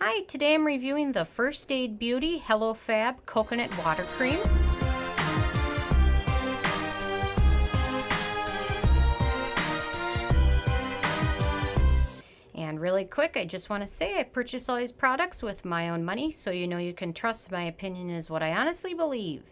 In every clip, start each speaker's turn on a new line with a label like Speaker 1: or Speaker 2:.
Speaker 1: Hi, today I'm reviewing the First Aid Beauty FAB Coconut Water Cream. And really quick, I just want to say I purchase all these products with my own money, so you know you can trust my opinion is what I honestly believe.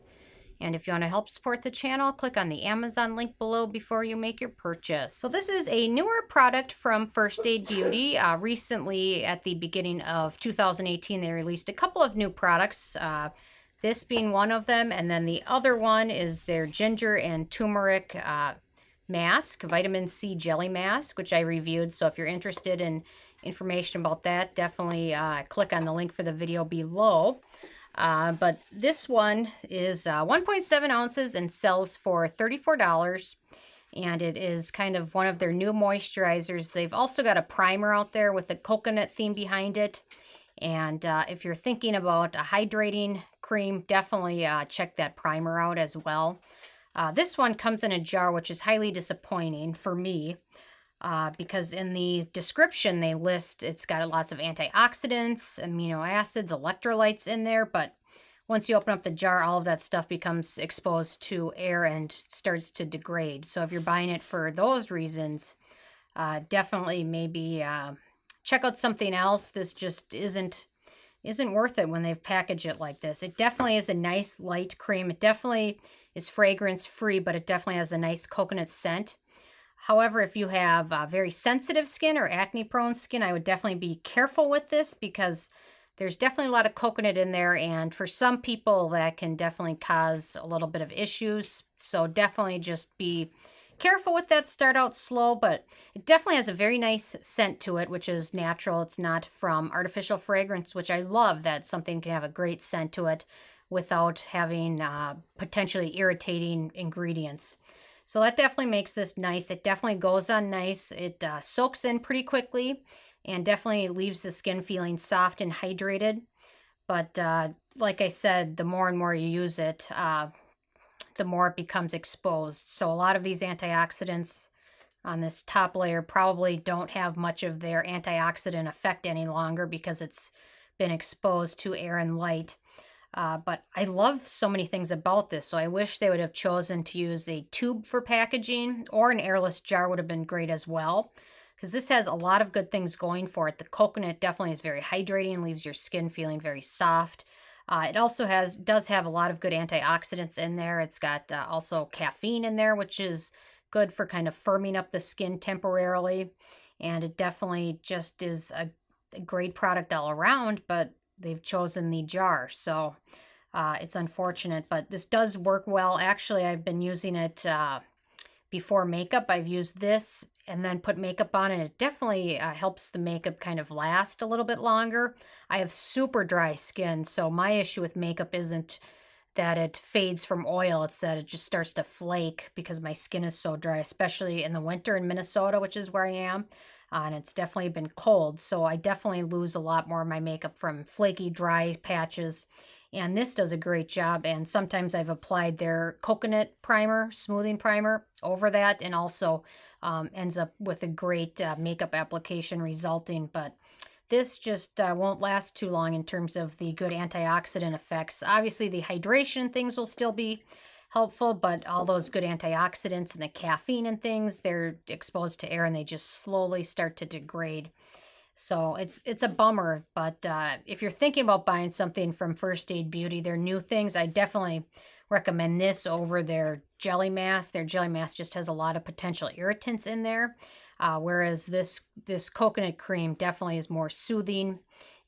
Speaker 1: And if you want to help support the channel, click on the Amazon link below before you make your purchase. So this is a newer product from First Aid Beauty. Recently, at the beginning of 2018, they released a couple of new products, this being one of them. And then the other one is their ginger and turmeric mask, vitamin C jelly mask, which I reviewed. So if you're interested in information about that, definitely click on the link for the video below. But this one is 1.7 ounces and sells for $34. And it is kind of one of their new moisturizers. They've also got a primer out there with a coconut theme behind it. And if you're thinking about a hydrating cream, definitely check that primer out as well. This one comes in a jar, which is highly disappointing for me. Because in the description they list it's got lots of antioxidants, amino acids, electrolytes in there, but once you open up the jar, all of that stuff becomes exposed to air and starts to degrade. So if you're buying it for those reasons, definitely maybe check out something else. This just isn't worth it when they've packaged it like this. It definitely is a nice light cream. It definitely is fragrance free, but it definitely has a nice coconut scent. However, if you have very sensitive skin or acne-prone skin, I would definitely be careful with this because there's definitely a lot of coconut in there, and for some people that can definitely cause a little bit of issues. So definitely just be careful with that. Start out slow, but it definitely has a very nice scent to it, which is natural. It's not from artificial fragrance, which I love that something can have a great scent to it without having potentially irritating ingredients. So that definitely makes this nice. It definitely goes on nice. It soaks in pretty quickly and definitely leaves the skin feeling soft and hydrated. But like I said, the more and more you use it, the more it becomes exposed. So a lot of these antioxidants on this top layer probably don't have much of their antioxidant effect any longer because it's been exposed to air and light. But I love so many things about this, so I wish they would have chosen to use a tube for packaging, or an airless jar would have been great as well, because this has a lot of good things going for it. The coconut definitely is very hydrating, leaves your skin feeling very soft. It also does have a lot of good antioxidants in there. It's got also caffeine in there, which is good for kind of firming up the skin temporarily, and it definitely just is a great product all around, but they've chosen the jar, so it's unfortunate, but this does work well. Actually, I've been using it before makeup. I've used this and then put makeup on, and it definitely helps the makeup kind of last a little bit longer. I have super dry skin, so my issue with makeup isn't that it fades from oil, it's that it just starts to flake because my skin is so dry, especially in the winter in Minnesota, which is where I am. And it's definitely been cold, so I definitely lose a lot more of my makeup from flaky, dry patches. And this does a great job, and sometimes I've applied their coconut primer, smoothing primer, over that, and also ends up with a great makeup application resulting. But this just won't last too long in terms of the good antioxidant effects. Obviously, the hydration things will still be helpful, but all those good antioxidants and the caffeine and things, they're exposed to air and they just slowly start to degrade. So it's a bummer, but if you're thinking about buying something from First Aid Beauty, their new things, I definitely recommend this over their jelly mask. Their jelly mask just has a lot of potential irritants in there, whereas this coconut cream definitely is more soothing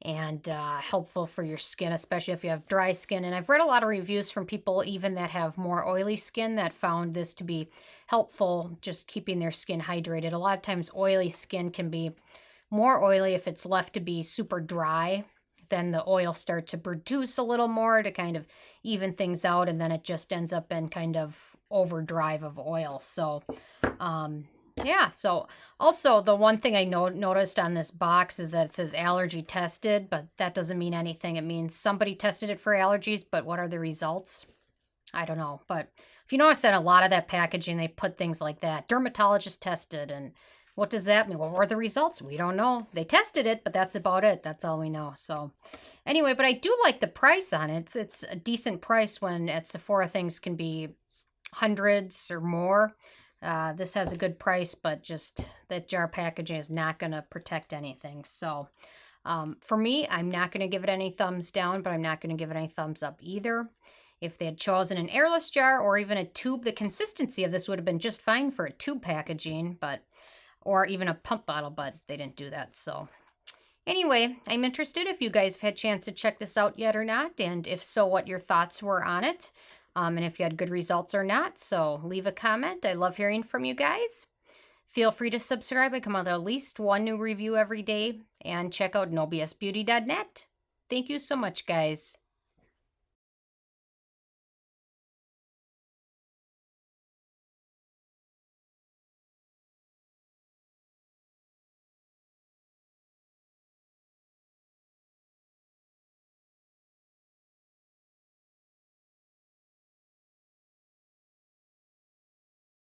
Speaker 1: and helpful for your skin, especially if you have dry skin. And I've read a lot of reviews from people even that have more oily skin that found this to be helpful, just keeping their skin hydrated. A lot of times oily skin can be more oily if it's left to be super dry. Then the oil starts to produce a little more to kind of even things out, and then it just ends up in kind of overdrive of oil. So yeah, so also the one thing I noticed on this box is that it says allergy tested, but that doesn't mean anything. It means somebody tested it for allergies, but what are the results? I don't know. But if you notice that a lot of that packaging, they put things like that, dermatologist tested, and What does that mean? What were the results? We don't know. They tested it, but that's about it. That's all we know. So anyway, but I do like the price on it. It's a decent price when at Sephora things can be hundreds or more. This has a good price, but just that jar packaging is not going to protect anything. So for me, I'm not going to give it any thumbs down, but I'm not going to give it any thumbs up either. If they had chosen an airless jar or even a tube, the consistency of this would have been just fine for a tube packaging, or even a pump bottle, but they didn't do that. So anyway, I'm interested if you guys have had a chance to check this out yet or not, and if so, what your thoughts were on it, and if you had good results or not. So leave a comment. I love hearing from you guys. Feel free to subscribe. I come out with at least one new review every day, and check out nobsbeauty.net. Thank you so much, guys.